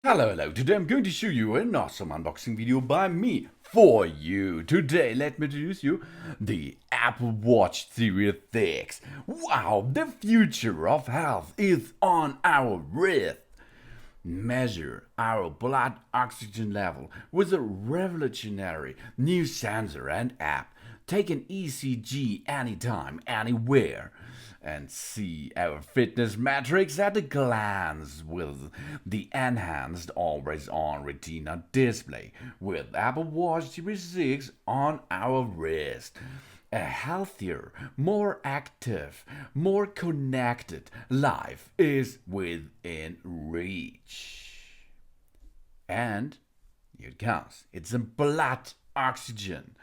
Hello, today I'm going to show you an awesome unboxing video by me for you. Today, let me introduce you the Apple Watch Series 6. Wow, the future of health is on our wrist. Measure our blood oxygen level with a revolutionary new sensor and app. Take an ECG anytime, anywhere, and see our fitness metrics at a glance with the enhanced always-on Retina display with Apple Watch Series 6 on our wrist. A healthier, more active, more connected life is within reach. And here it comes. It's a blood oxygen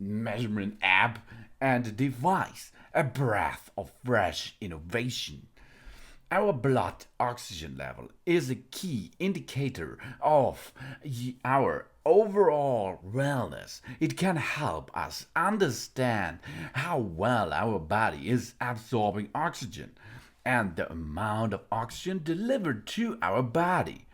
measurement app and a device, a breath of fresh innovation. Our blood oxygen level is a key indicator of our overall wellness. It can help us understand how well our body is absorbing oxygen and the amount of oxygen delivered to our body.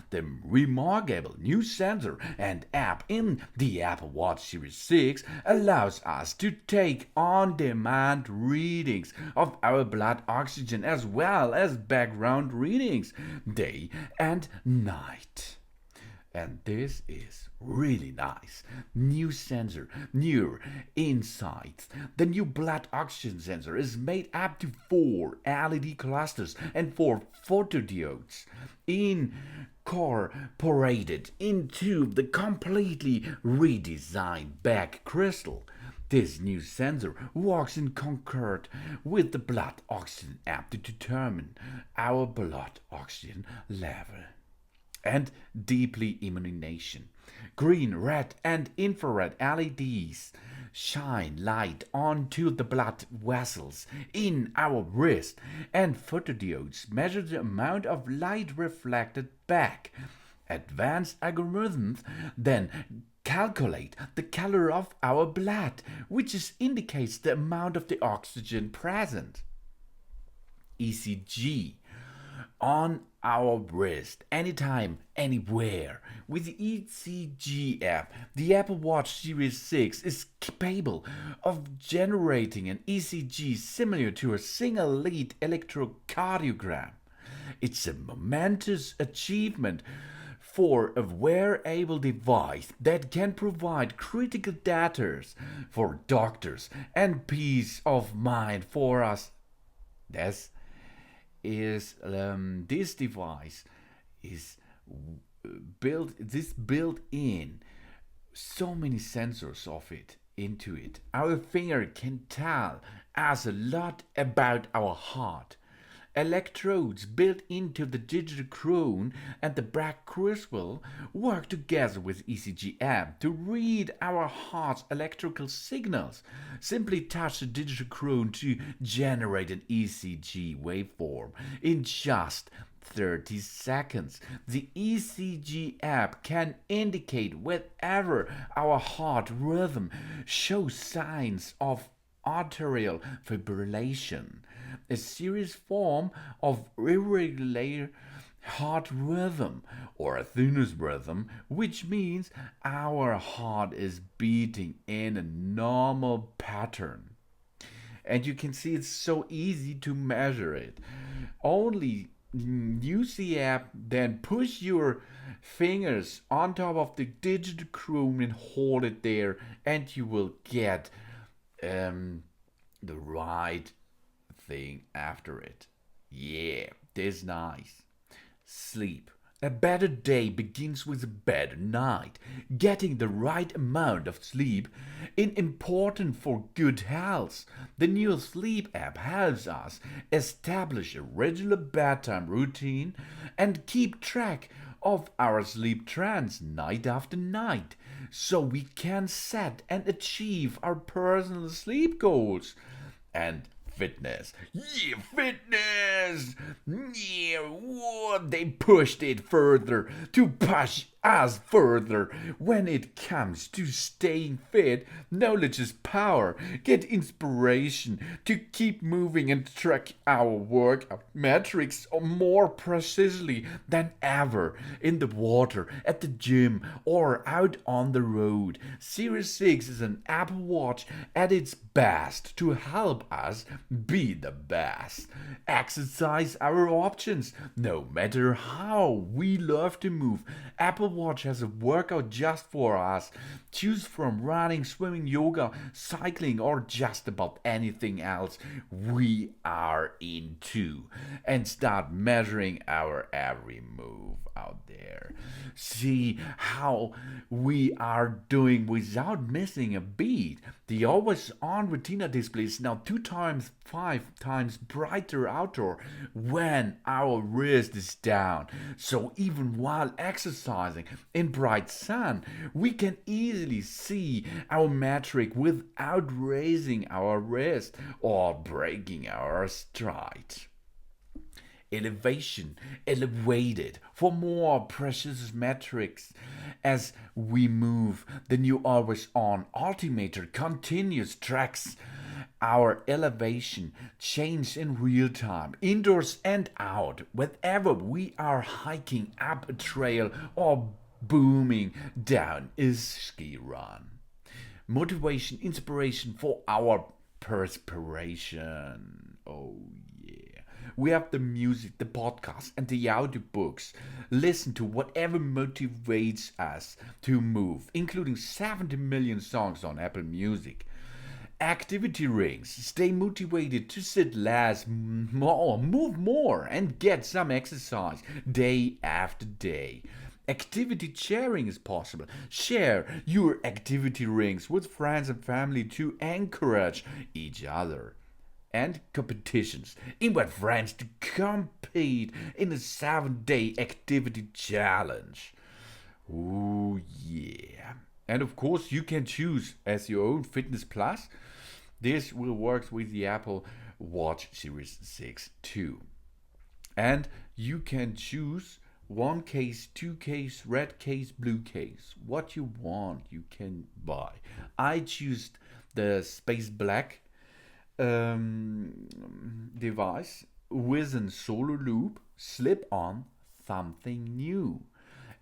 The remarkable new sensor and app in the Apple Watch Series 6 allows us to take on-demand readings of our blood oxygen as well as background readings day and night. And this is really nice. New sensor, new insights. The new blood oxygen sensor is made up to 4 LED clusters and 4 photodiodes incorporated into the completely redesigned back crystal. This new sensor works in concert with the blood oxygen app to determine our blood oxygen level and deeply illumination. Green, red, and infrared LEDs shine light onto the blood vessels in our wrist, and photodiodes measure the amount of light reflected back. Advanced algorithms then calculate the color of our blood, which indicates the amount of the oxygen present. ECG on our wrist, anytime, anywhere. With the ECG app, the Apple Watch Series 6 is capable of generating an ECG similar to a single lead electrocardiogram. It's a momentous achievement for a wearable device that can provide critical data for doctors and peace of mind for us. This device is built in so many sensors of it into it. Our finger can tell us a lot about our heart. Electrodes built into the digital crown and the back crystal work together with ECG app to read our heart's electrical signals. Simply touch the digital crown to generate an ECG waveform in just 30 seconds. The ECG app can indicate whenever our heart rhythm shows signs of arterial fibrillation, a serious form of irregular heart rhythm or a sinus rhythm, which means our heart is beating in a normal pattern. And you can see it's so easy to measure it. Only use the app, then push your fingers on top of the digital crown and hold it there, and you will get the right thing after it. Yeah, this is nice. Sleep. A better day begins with a better night. Getting the right amount of sleep is important for good health. The new sleep app helps us establish a regular bedtime routine and keep track of our sleep trends night after night, so we can set and achieve our personal sleep goals. And fitness. Yeah, fitness! Yeah, whoa, they pushed it further to push us further when it comes to staying fit. Knowledge is power. Get inspiration to keep moving and track our workout metrics more precisely than ever in the water, at the gym, or out on the road. Series 6 is an Apple Watch at its best to help us be the best. Exercise our options, no matter how we love to move. Apple Watch has a workout just for us. Choose from running, swimming, yoga, cycling, or just about anything else we are into, and start measuring our every move out there. See how we are doing without missing a beat. The always on retina display is now 2 times 5 times brighter outdoor when our wrist is down. So even while exercising in bright sun, we can easily see our metric without raising our wrist or breaking our stride. Elevation, elevated for more precious metrics as we move. The new always on altimeter continuous tracks our elevation change in real time, indoors and out, whenever we are hiking up a trail or booming down a ski run. Motivation, inspiration for our perspiration. Oh yeah. We have the music, the podcast, and the audiobooks. Listen to whatever motivates us to move, including 70 million songs on Apple Music. Activity rings. Stay motivated to sit less, more, move more, and get some exercise day after day. Activity sharing is possible. Share your activity rings with friends and family to encourage each other. And competitions. Invite friends to compete in a 7-day activity challenge. Oh yeah. And of course you can choose as your own Fitness Plus. This will work with the Apple Watch Series 6 too. And you can choose one case, two case, red case, blue case. What you want you can buy. I choose the Space Black device with a solar loop slip on, something new.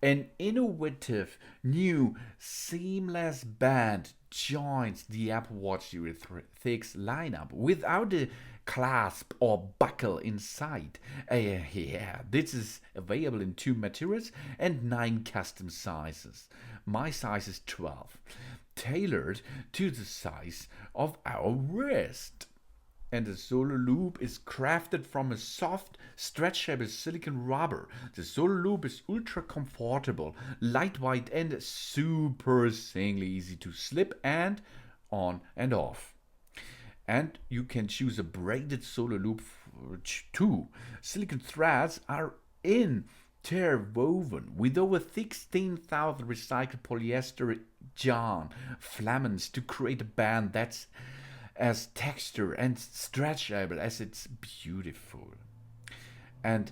An innovative new seamless band joins the Apple Watch Series 6 lineup without a clasp or buckle inside. Yeah, this is available in 2 materials and 9 custom sizes. My size is 12, tailored to the size of our wrist. And the solar loop is crafted from a soft, stretchable silicone rubber. The solar loop is ultra comfortable, lightweight, and super single easy to slip and on and off. And you can choose a braided solar loop too. Silicone threads are interwoven with over 16,000 recycled polyester yarn filaments to create a band that's as texture and stretchable as it's beautiful. And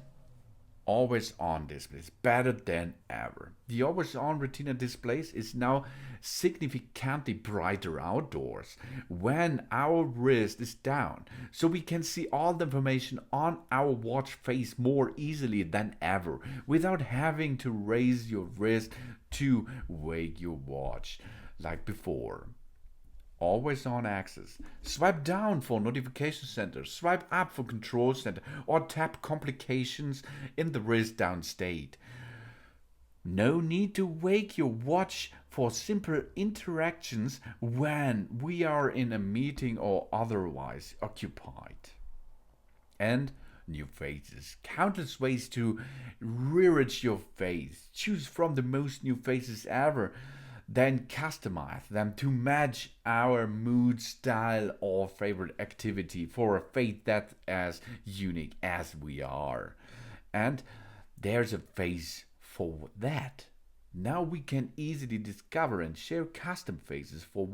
always on displays, better than ever. The always on retina displays is now significantly brighter outdoors when our wrist is down, so we can see all the information on our watch face more easily than ever without having to raise your wrist to wake your watch like before. Always on access. Swipe down for notification center, swipe up for control center, or tap complications in the wrist down state. No need to wake your watch for simple interactions when we are in a meeting or otherwise occupied. And new faces. Countless ways to re-enrich your face. Choose from the most new faces ever, then customize them to match our mood, style, or favorite activity for a face that's as unique as we are. And there's a face for that. Now we can easily discover and share custom faces for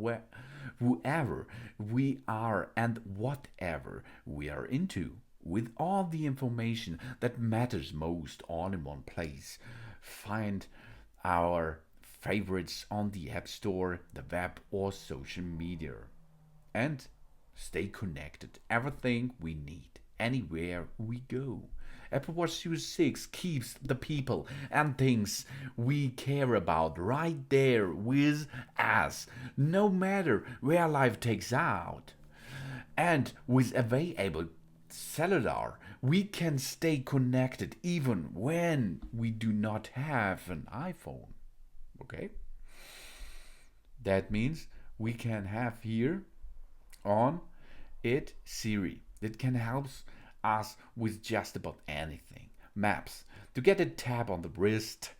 whoever we are and whatever we are into, with all the information that matters most all in one place. Find our favorites on the App Store, the web, or social media. And stay connected. Everything we need, anywhere we go. Apple Watch Series 6 keeps the people and things we care about right there with us, no matter where life takes out. And with available cellular, we can stay connected even when we do not have an iPhone. Okay? That means we can have here on it Siri. It can help us with just about anything. Maps. To get a tap on the wrist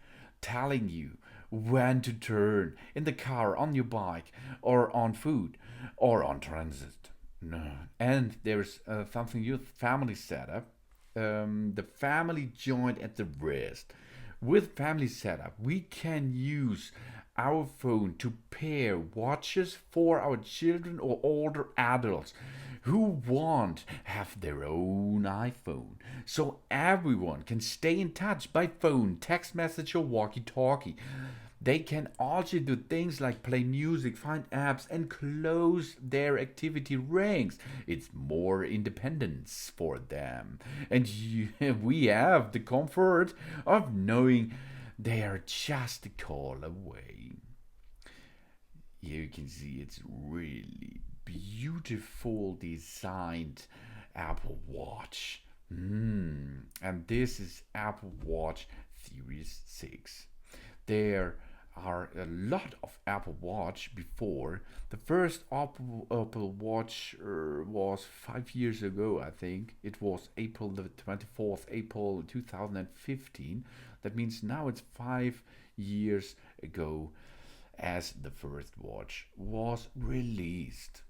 telling you when to turn in the car, on your bike, or on food, or on transit. No. And there's something new, family setup. The family joint at the wrist. With family setup, we can use our phone to pair watches for our children or older adults who want have their own iPhone. So everyone can stay in touch by phone, text message, or walkie-talkie. They can also do things like play music, find apps, and close their activity rings. It's more independence for them. And we have the comfort of knowing they are just a call away. Here you can see it's really beautiful designed Apple Watch. And this is Apple Watch Series 6. There are a lot of Apple Watch before. The first Apple Watch was 5 years ago, I think. It was April the 24th, April 2015. That means now it's 5 years ago as the first watch was released.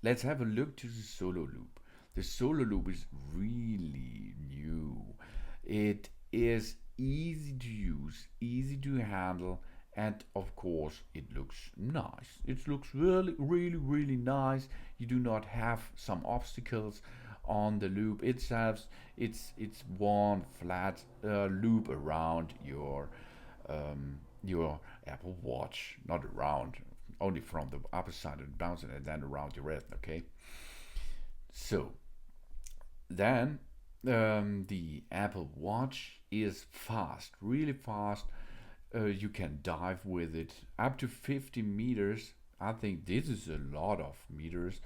Let's have a look to the Solo Loop. The Solo Loop is really new. It is easy to use, easy to handle, and of course it looks nice. It looks really nice. You do not have some obstacles on the loop itself. It's one flat loop around your Apple Watch, not around, only from the upper side and bouncing and then around your wrist. Okay, so then the Apple Watch is fast, really fast. You can dive with it up to 50 meters. I think this is a lot of meters,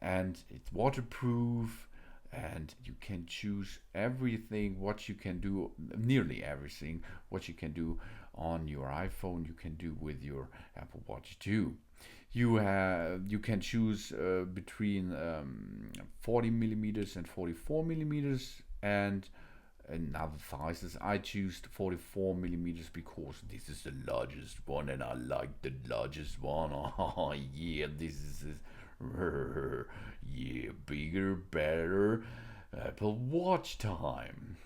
and it's waterproof. And you can choose everything what you can do, nearly everything what you can do on your iPhone you can do with your Apple Watch too. You can choose between 40 millimeters and 44 millimeters, and other sizes. I choose 44 millimeters because this is the largest one and I like the largest one. Oh yeah, this is yeah, bigger, better Apple Watch time.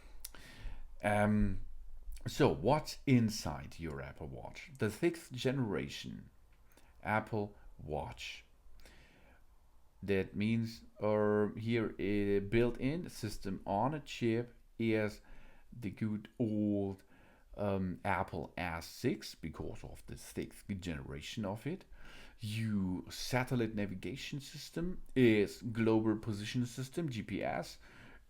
So what's inside your Apple Watch? The 6th generation Apple Watch. That means here a built-in system on a chip is the good old Apple S6 because of the 6th generation of it. Your satellite navigation system is Global Position System, GPS,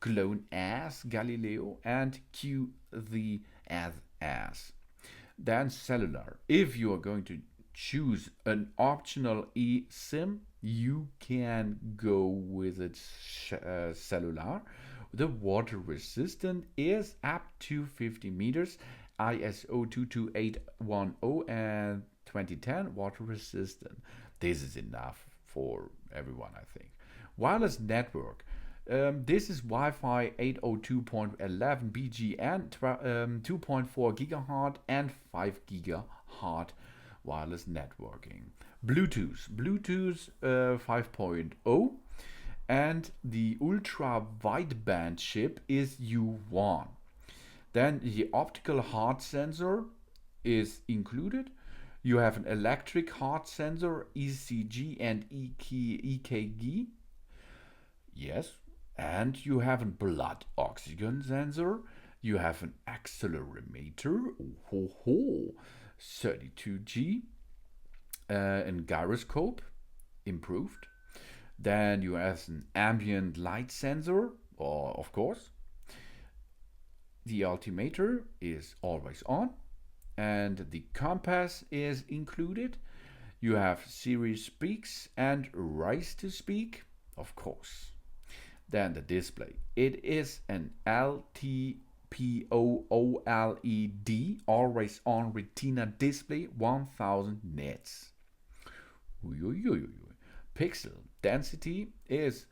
GLONASS, Galileo, and QTHS. Then cellular. If you are going to choose an optional eSIM, you can go with it cellular. The water resistant is up to 50 meters, ISO 22810 and 2010 water resistant. This is enough for everyone, I think. Wireless network. This is Wi-Fi 802.11 BGN, 2.4 gigahertz and 5 gigahertz wireless networking. Bluetooth 5.0, and the ultra-wideband chip is U1. Then the optical heart sensor is included. You have an electric heart sensor, ECG and EKG. Yes. And you have a blood oxygen sensor, You have an accelerometer, 32G, and gyroscope, improved. Then you have an ambient light sensor, of course. The altimeter is always on, and the compass is included. You have series speaks and rise to speak, of course. Then the display. It is an LTPO-OLED, always on retina display, 1000 nits. Pixel density is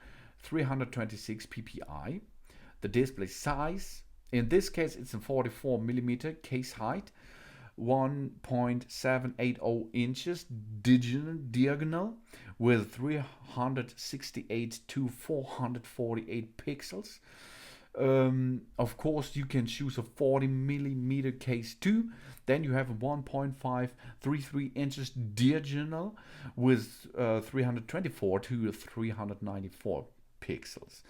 326 ppi. The display size, in this case it's a 44mm case height, 1.780 inches diagonal with 368 to 448 pixels. Of course, you can choose a 40mm case too. Then you have a 1.533 inches diagonal with 324 to 394 pixels.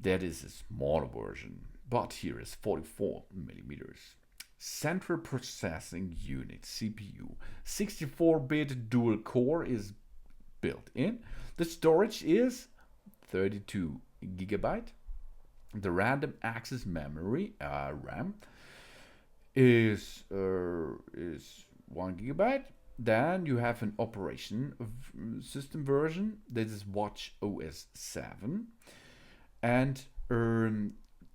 That is a smaller version, but here is 44 millimeters. Central Processing Unit CPU, 64-bit dual core is built in. The storage is 32 gigabyte. The random access memory RAM is 1 gigabyte. Then you have an operation system version. This is Watch OS 7, and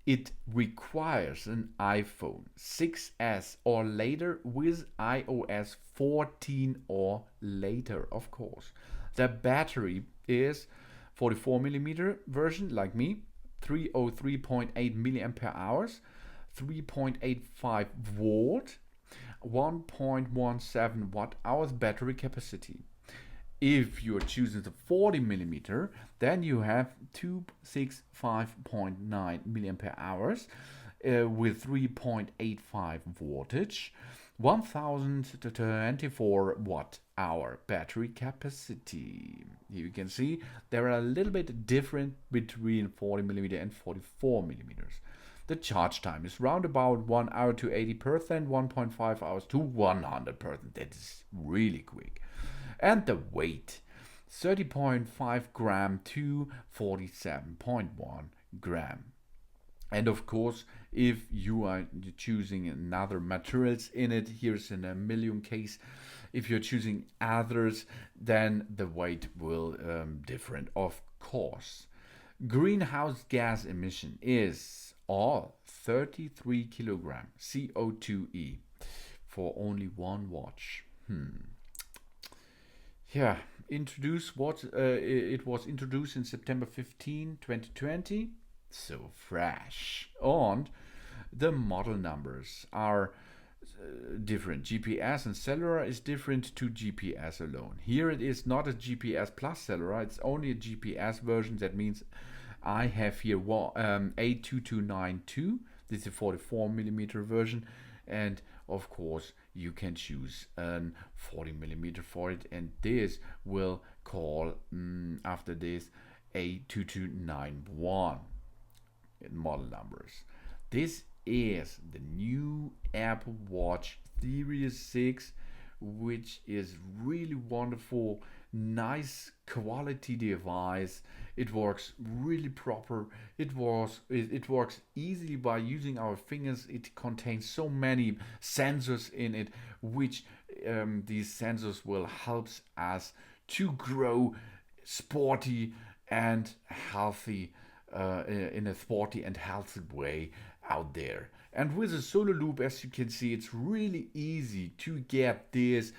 it requires an iPhone 6s or later with iOS 14 or later, of course. The battery is 44mm version, like me, 303.8 milliampere hours, 3.85 volt, 1.17 watt hours battery capacity. If you're choosing the 40mm, then you have 265.9 milliampere hours with 3.85 voltage, 1024 watt hour battery capacity. You can see there are a little bit different between 40mm and 44mm. The charge time is round about 1 hour to 80%, 1.5 hours to 100%. That is really quick. And the weight, 30.5 gram to 47.1 gram. And of course, if you are choosing another materials in it, here's an aluminum case. If you're choosing others, then the weight will different, of course. Greenhouse gas emission is all 33 kilogram CO2e for only one watch. Yeah, it was introduced in September 15, 2020. So fresh. And the model numbers are different. GPS and cellular is different to GPS alone. Here it is not a GPS plus cellular, it's only a GPS version. That means I have here A2292. This is a 44mm version, and of course you can choose a 40mm for it, and this will call after this A2291 model numbers. This is the new Apple Watch Series 6, which is really wonderful, nice quality device. It works really proper. It works easily by using our fingers. It contains so many sensors in it, which these sensors will help us to grow sporty and healthy in a sporty and healthy way out there. And with a solo loop, as you can see, it's really easy to get this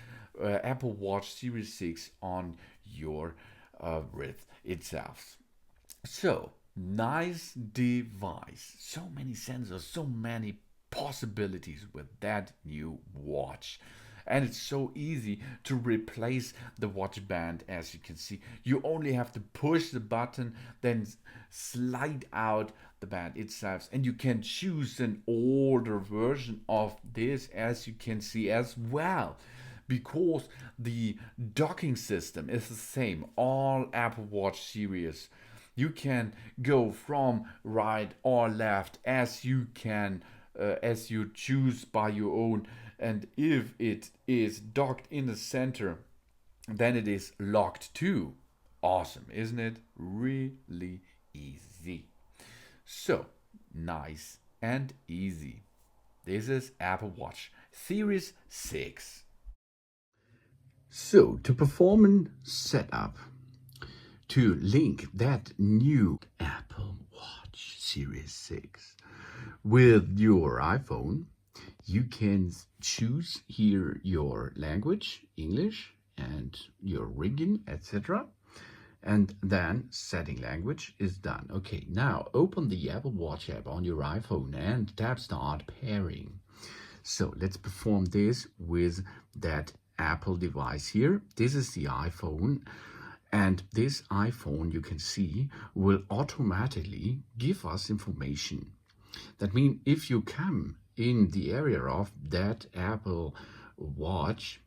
Apple Watch Series 6 on your wrist itself. So, nice device. So many sensors, so many possibilities with that new watch. And it's so easy to replace the watch band. As you can see, you only have to push the button, then slide out the band itself, and you can choose an older version of this, as you can see as well, because the docking system is the same. All Apple Watch series You can go from right or left as you can, as you choose by your own. And if it is docked in the center, then it is locked too. Awesome, isn't it? Really easy. So, nice and easy. This is Apple Watch Series 6. So, to perform a setup, to link that new Apple Watch Series 6 with your iPhone, you can choose here your language, English, and your region, etc. And then setting language is done. Okay, now open the Apple Watch app on your iPhone and tap Start Pairing. So let's perform this with that Apple device here. This is the iPhone. And this iPhone, you can see, will automatically give us information. That means if you come in the area of that Apple Watch,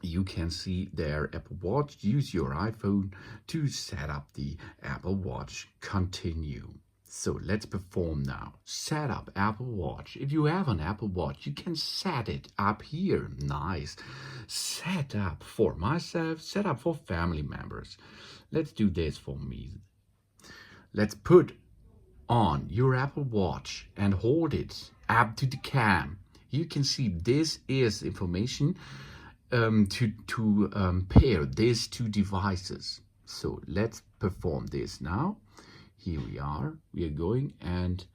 you can see there Apple Watch. Use your iPhone to set up the Apple Watch. Continue. So let's perform now. Set up Apple Watch. If you have an Apple Watch, you can set it up here. Nice. Set up for myself, set up for family members. Let's do this for me. Let's put on your Apple Watch and hold it up to the cam. You can see this is information to pair these two devices. So let's perform this now. Here we are going and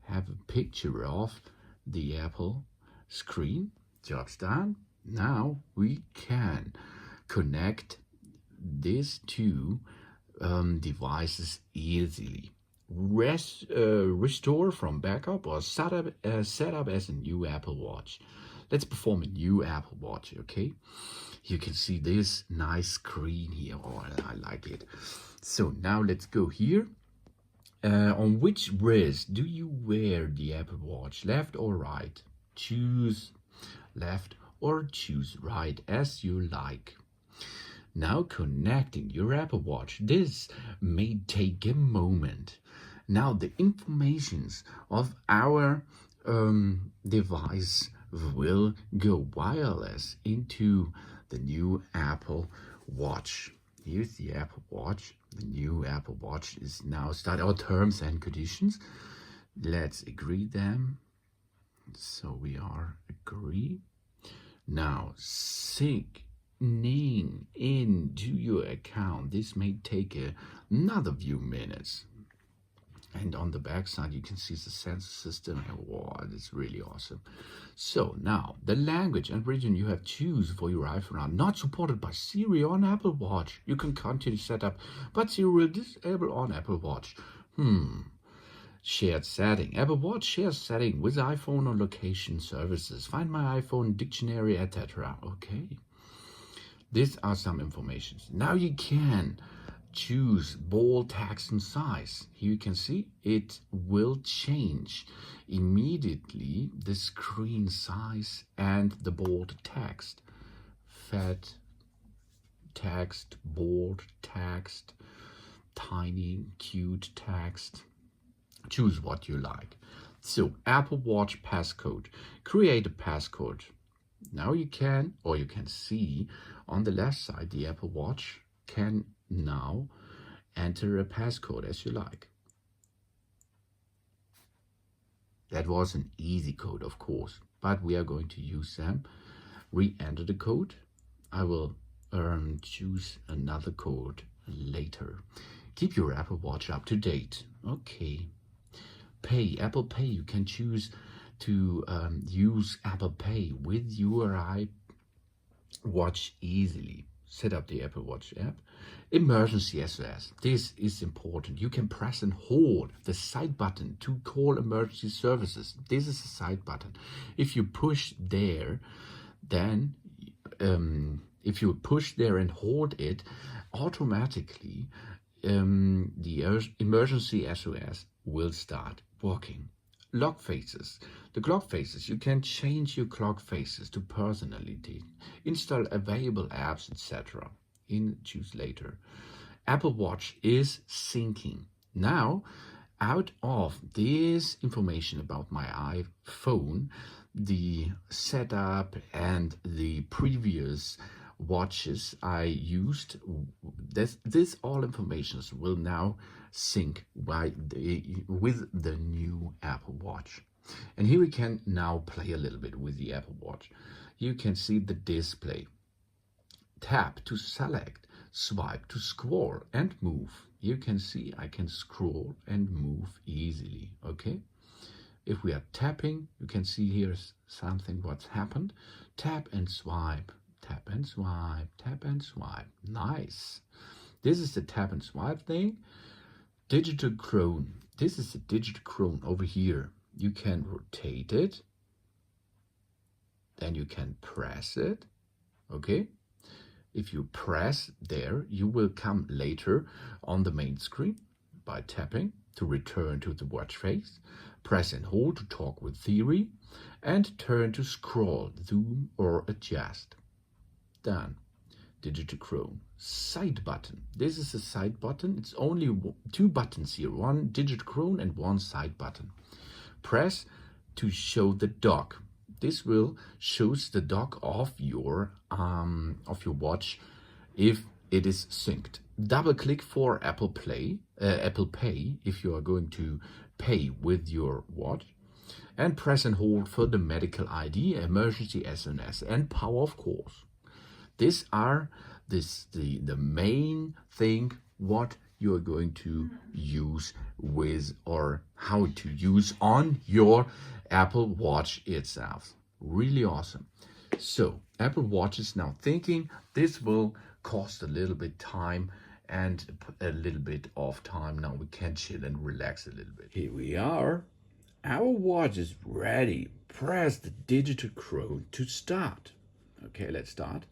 have a picture of the Apple screen. Job's done. Now we can connect these two devices easily. Restore from backup or set up as a new Apple Watch. Let's perform a new Apple Watch, okay? You can see this nice screen here. Oh, I like it. So now let's go here. On which wrist do you wear the Apple Watch? Left or right? Choose left or choose right as you like. Now connecting your Apple Watch. This may take a moment. Now the informations of our device will go wireless into the new Apple Watch. Here's the Apple Watch. The new Apple Watch is now starting our terms and conditions. Let's agree them. So we are agree. Now signing into your account. This may take another few minutes. And on the back side, you can see the sensor system. Wow, that's really awesome. So now, the language and region you have choose for your iPhone are not supported by Siri on Apple Watch. You can continue setup, but Siri will disable on Apple Watch. Shared setting. Apple Watch shares setting with iPhone or location services. Find my iPhone, dictionary, etc. Okay. These are some informations. Now you can choose bold text and size. Here you can see it will change immediately the screen size and the bold text. Fat text, bold text, tiny, cute text. Choose what you like. So Apple Watch passcode. Create a passcode. Now you can see on the left side the Apple Watch can now enter a passcode as you like. That was an easy code, of course, but we are going to use them. Re-enter the code. I will choose another code later. Keep your Apple Watch up to date. Okay. Pay, Apple Pay. You can choose to use Apple Pay with your iWatch easily. Set up the Apple Watch app. Emergency SOS. This is important. You can press and hold the side button to call emergency services. This is the side button. If you push there, then if you push there and hold it, automatically the emergency SOS will start working. Clock faces. The clock faces, you can change your clock faces to personality, install available apps, etc. Choose later. Apple Watch is syncing. Now, out of this information about my iPhone, the setup and the previous watches I used, this all informations will now sync with the new Apple Watch. And here we can now play a little bit with the Apple Watch. You can see the display. Tap to select, swipe to scroll and move. You can see I can scroll and move easily, okay? If we are tapping, you can see here's something what's happened. Tap and swipe, tap and swipe, tap and swipe. Nice. This is the tap and swipe thing. Digital crown. This is the digital crown over here. You can rotate it. Then you can press it, okay? If you press there, you will come later on the main screen by tapping to return to the watch face, press and hold to talk with Siri, and turn to scroll, zoom, or adjust. Done. Digital crown. Side button. This is a side button. It's only two buttons here, one digital crown and one side button. Press to show the dock. This will shows the dock of your watch if it is synced. Double click for Apple Pay if you are going to pay with your watch, and press and hold for the medical ID, emergency SMS, and power of course. These are the main thing what you are going to use with or how to use on your Apple Watch itself. Really awesome. So Apple Watch is now thinking this will cost a little bit time and a little bit of time. Now we can chill and relax a little bit. Here we are. Our watch is ready. Press the digital crown to start. Okay, let's start.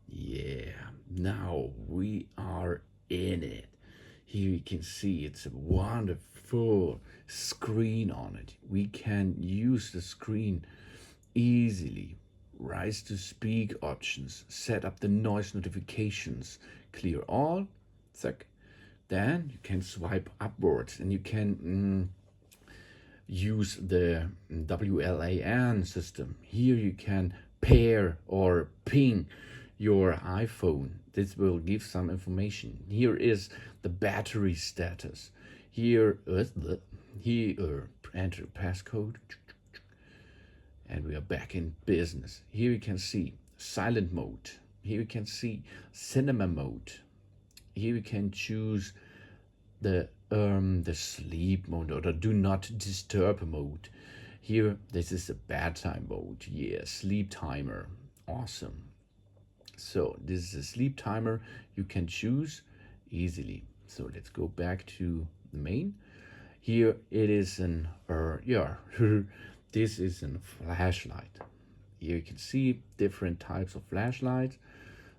Yeah, now we are in it. Here you can see it's a wonderful screen on it. We can use the screen easily. Rise to speak options, set up the noise notifications, clear all, zack. Then you can swipe upwards and you can use the WLAN system. Here you can pair or ping your iPhone. This will give some information. Here is the battery status. Here enter passcode, and we are back in business. Here you can see silent mode. Here you can see cinema mode. Here you can choose the sleep mode or the do not disturb mode. Here, this is the bedtime mode. Yeah, sleep timer. Awesome. So this is a sleep timer you can choose easily. So let's go back to the main. Here it is an this is a flashlight. Here you can see different types of flashlights.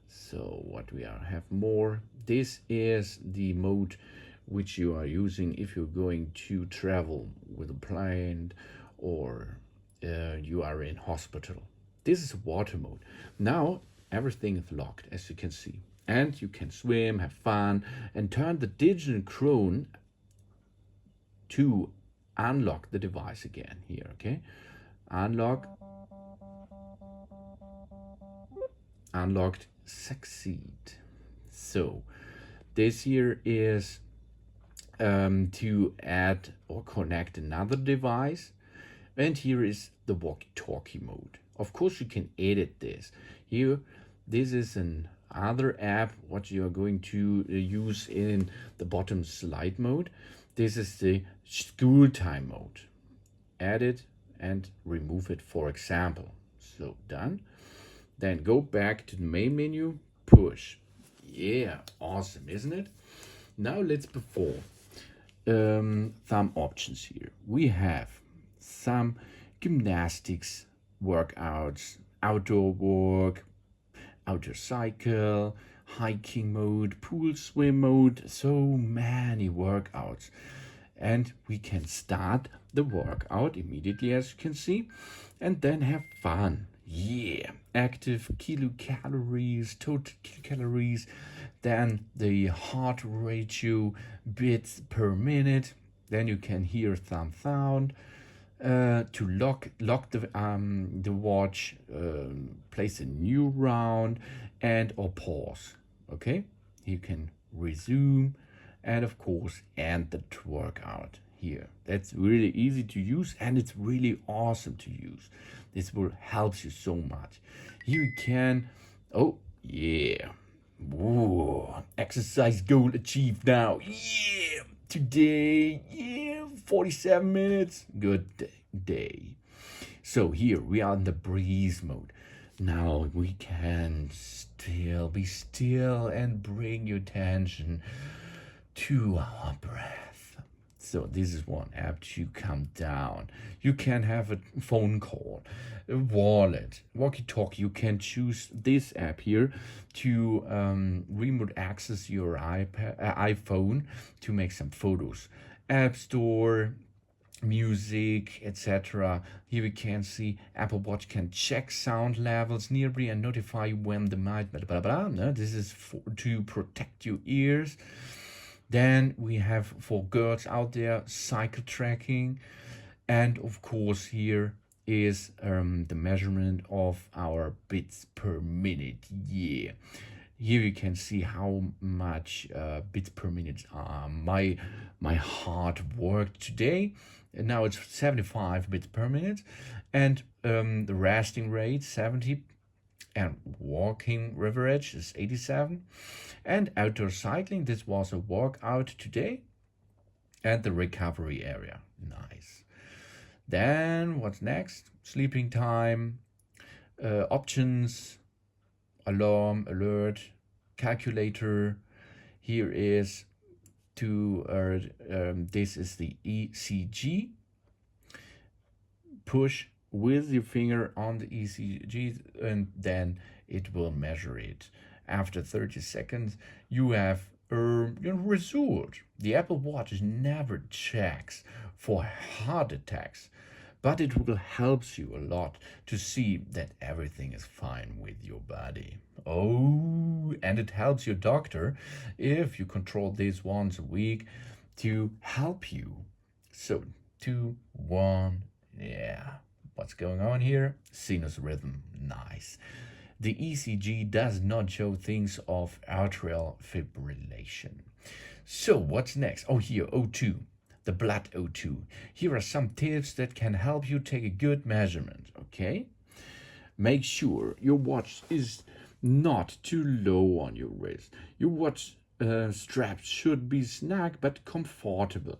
So what we have more. This is the mode which you are using if you're going to travel with a plane or you are in hospital. This is water mode. Now everything is locked, as you can see, and you can swim, have fun, and turn the digital crown to unlock the device again. Here, okay, unlocked, succeed. So this here is to add or connect another device, and here is the walkie-talkie mode. Of course you can edit this. Here this is another app what you are going to use in the bottom slide mode. This is the school time mode. Add it and remove it, for example. So done. Then go back to the main menu, push. Yeah, awesome, isn't it? Now let's perform some options here. We have some gymnastics workouts, outdoor work, outdoor cycle, hiking mode, pool swim mode, so many workouts. And we can start the workout immediately, as you can see, and then have fun. Yeah, active kilocalories, total kilocalories, then the heart ratio beats per minute, then you can hear some sound. To lock the watch, place a new round, and or pause. Okay, you can resume, and of course end the workout here. That's really easy to use, and it's really awesome to use. This will help you so much. You can, oh yeah, whoa, exercise goal achieved now. Yeah, today, yeah, 47 minutes. Good day. So here we are in the breathe mode. Now we can be still and bring your attention to our breath. So this is one app to come down. You can have a phone call, a wallet, walkie-talkie. You can choose this app here to remote access your iPhone to make some photos. App Store, music, etc. Here we can see Apple Watch can check sound levels nearby and notify you when the mic, blah, blah, blah. No, this is to protect your ears. Then we have, for girls out there, cycle tracking. And of course here is the measurement of our bits per minute. Yeah. Here you can see how much bits per minute my heart worked today. And now it's 75 bits per minute. And the resting rate 70, and walking average is 87. And outdoor cycling, this was a workout today. And the recovery area, nice. Then what's next? Sleeping time, options, alarm, alert, calculator. Here is this is the ECG. Push with your finger on the ECG, and then it will measure it. After 30 seconds, you have your result. The Apple Watch never checks for heart attacks, but it will help you a lot to see that everything is fine with your body. Oh, and it helps your doctor if you control this once a week to help you. So 2, 1, yeah. What's going on here? Sinus rhythm, nice. The ECG does not show things of atrial fibrillation. So what's next? Oh, here, O2, the blood O2. Here are some tips that can help you take a good measurement, okay? Make sure your watch is not too low on your wrist. Your watch strap should be snug but comfortable.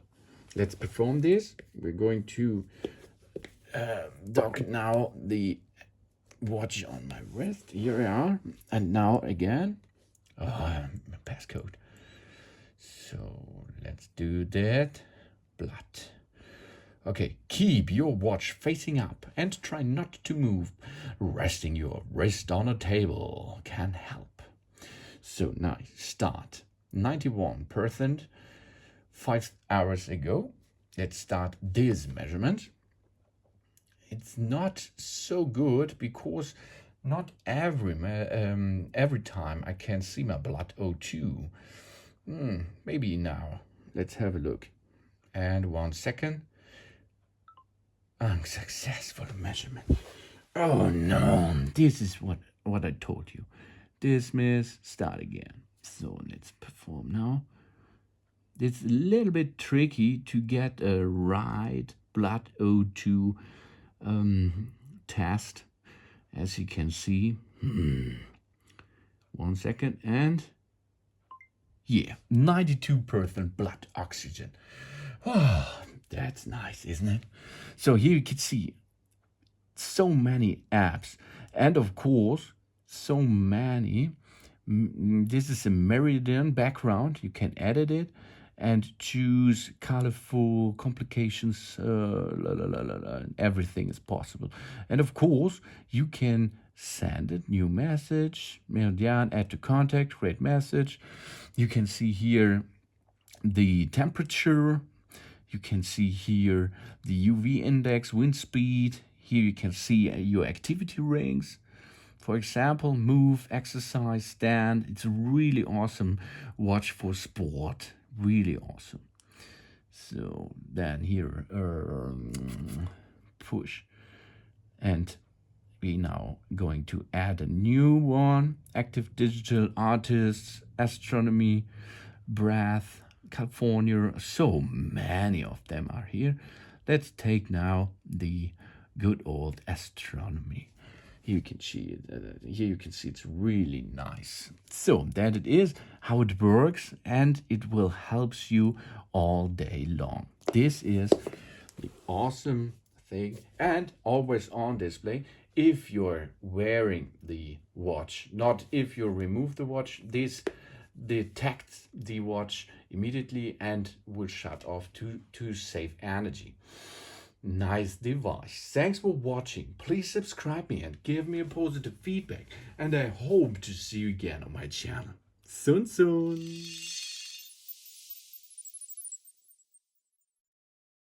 Let's perform this. We're going to dock now the watch on my wrist. Here we are. And now again, my passcode. So let's do that. Blood. Okay, keep your watch facing up and try not to move. Resting your wrist on a table can help. So nice. Start. 91%. 5 hours ago. Let's start this measurement. It's not so good because not every time I can see my blood O2. Maybe now. Let's have a look. And 1 second. Unsuccessful measurement. Oh no, this is what I told you. Dismiss, start again. So let's perform now. It's a little bit tricky to get a right blood O2 test, as you can see. 1 second, and yeah, 92% blood oxygen. Oh, that's nice, isn't it? So here you can see so many apps, and of course so many. This is a meridian background. You can edit it and choose colorful complications. Everything is possible. And of course you can send a new message, meridian, add to contact, create message. You can see here the temperature. You can see here the UV index, wind speed. Here you can see your activity rings. For example, move, exercise, stand. It's a really awesome watch for sport. Really awesome. So then here, push. And we now going to add a new one. Active digital artists, astronomy, breath, California. So many of them are here. Let's take now the good old astronomy. Here you can see it. Here you can see it's really nice. So that it is how it works, and it will help you all day long. This is the awesome thing, and always on display. If you're wearing the watch, not if you remove the watch, this detects the watch immediately and will shut off to save energy. Nice device. Thanks for watching. Please subscribe me and give me a positive feedback. And I hope to see you again on my channel. Soon.